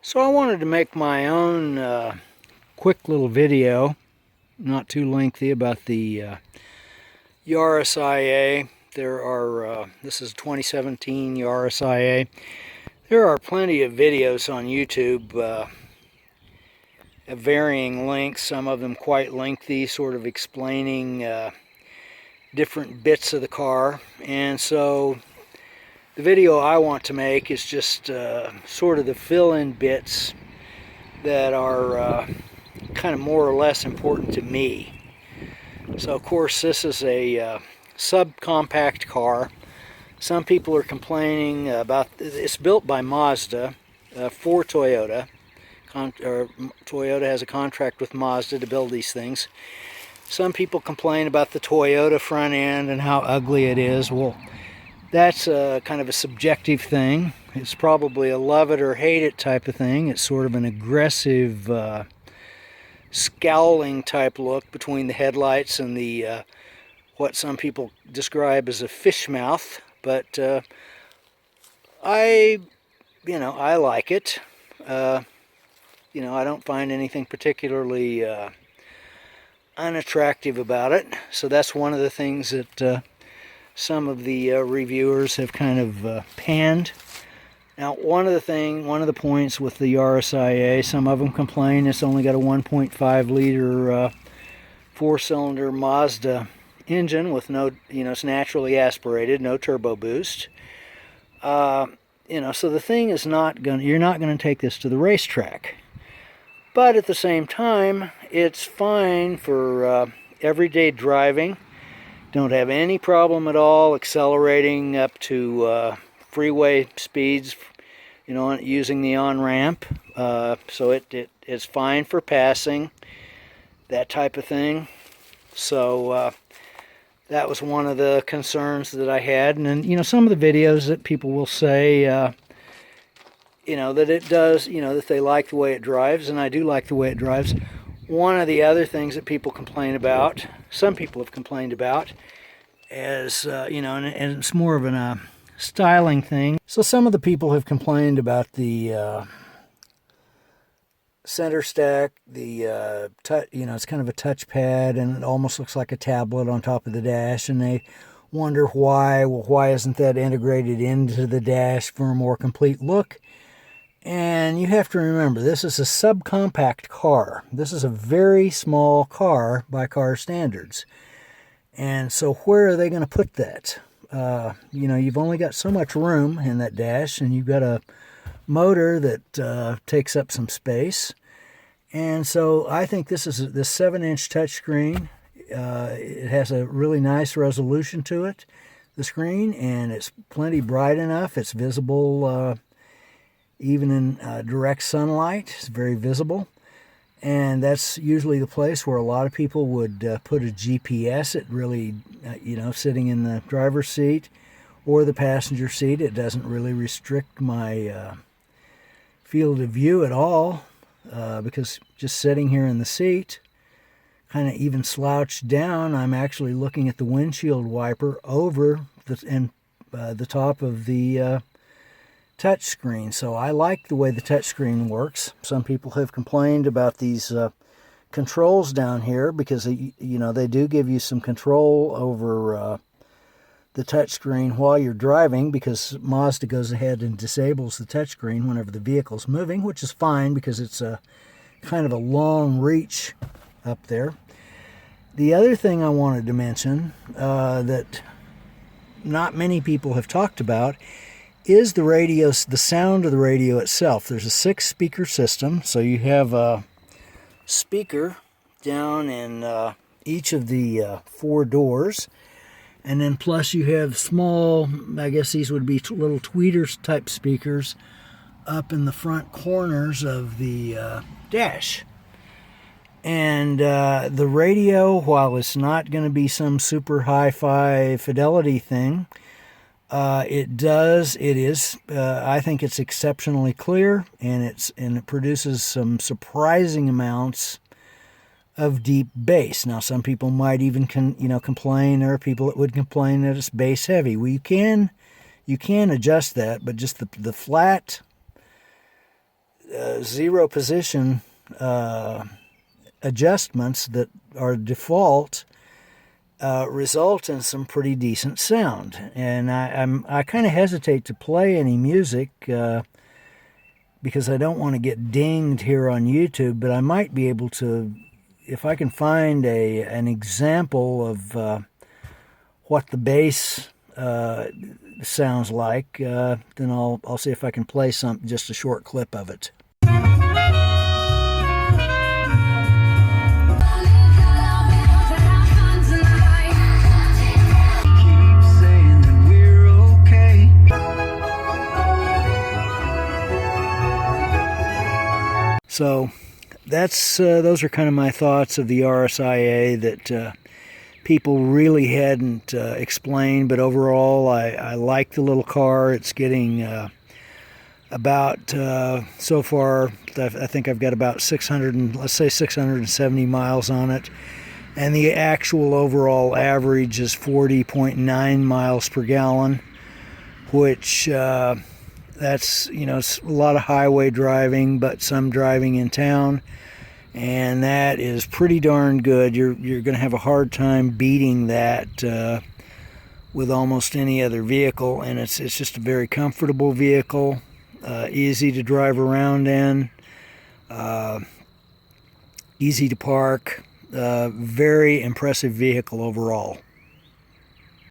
So I wanted to make my own quick little video, not too lengthy, about the Yaris IA. This is 2017 Yaris IA. There are plenty of videos on YouTube of varying lengths, some of them quite lengthy, sort of explaining different bits of the car. And so the video I want to make is just sort of the fill-in bits that are kind of more or less important to me. So of course this is a subcompact car. Some people are complaining about it's built by Mazda for Toyota. Toyota has a contract with Mazda to build these things. Some people complain about the Toyota front end and how ugly it is. Well, that's kind of a subjective thing. It's probably a love it or hate it type of thing. It's sort of an aggressive, scowling type look between the headlights and the what some people describe as a fish mouth. But I like it. I don't find anything particularly unattractive about it. So that's one of the things that some of the reviewers have kind of panned. Now, one of the points with the Yaris IA, some of them complain it's only got a 1.5 liter four-cylinder Mazda engine with no, it's naturally aspirated, no turbo boost. So the thing is you're not going to take this to the racetrack. But at the same time, it's fine for everyday driving. Don't have any problem at all accelerating up to freeway speeds, using the on-ramp. So it's fine for passing, that type of thing. So that was one of the concerns that I had. And then, some of the videos that people will say, that it does, that they like the way it drives, and I do like the way it drives. One of the other things that people complain about, some people have complained about, is, and it's more of a styling thing. So some of the people have complained about the center stack, it's kind of a touchpad, and it almost looks like a tablet on top of the dash, and they wonder why isn't that integrated into the dash for a more complete look? And you have to remember, this is a subcompact car. This is a very small car by car standards. And so where are they going to put that? You've only got so much room in that dash, and you've got a motor that takes up some space. And so I think this 7-inch touchscreen. It has a really nice resolution to it, the screen, and it's plenty bright enough. It's visible even in direct sunlight. It's very visible. And that's usually the place where a lot of people would put a GPS. It really, sitting in the driver's seat or the passenger seat. It doesn't really restrict my field of view at all, because just sitting here in the seat, kind of even slouched down, I'm actually looking at the windshield wiper over the top of the touch screen. So I like the way the touch screen works. Some people have complained about these controls down here because they do give you some control over the touch screen while you're driving, because Mazda goes ahead and disables the touch screen whenever the vehicle's moving, which is fine because it's a kind of a long reach up there. The other thing I wanted to mention that not many people have talked about is the sound of the radio itself. There's a 6-speaker system, so you have a speaker down in each of the 4 doors, and then plus you have small, I guess these would be little tweeters type speakers up in the front corners of the dash. And the radio, while it's not going to be some super hi-fi fidelity thing, I think it's exceptionally clear, and it produces some surprising amounts of deep bass. Now, some people might even complain. There are people that would complain that it's bass heavy. Well, you can adjust that, but just the flat zero position adjustments that are default result in some pretty decent sound. And I kind of hesitate to play any music because I don't want to get dinged here on YouTube, but I might be able to, if I can find an example of what the bass sounds like, then I'll see if I can play just a short clip of it. So those are kind of my thoughts of the RSIA that people really hadn't explained, but overall I like the little car. It's getting about, so far, I think I've got about 670 miles on it, and the actual overall average is 40.9 miles per gallon, which that's, it's a lot of highway driving, but some driving in town, and that is pretty darn good. You're going to have a hard time beating that with almost any other vehicle, and it's just a very comfortable vehicle, easy to drive around in, easy to park, very impressive vehicle overall.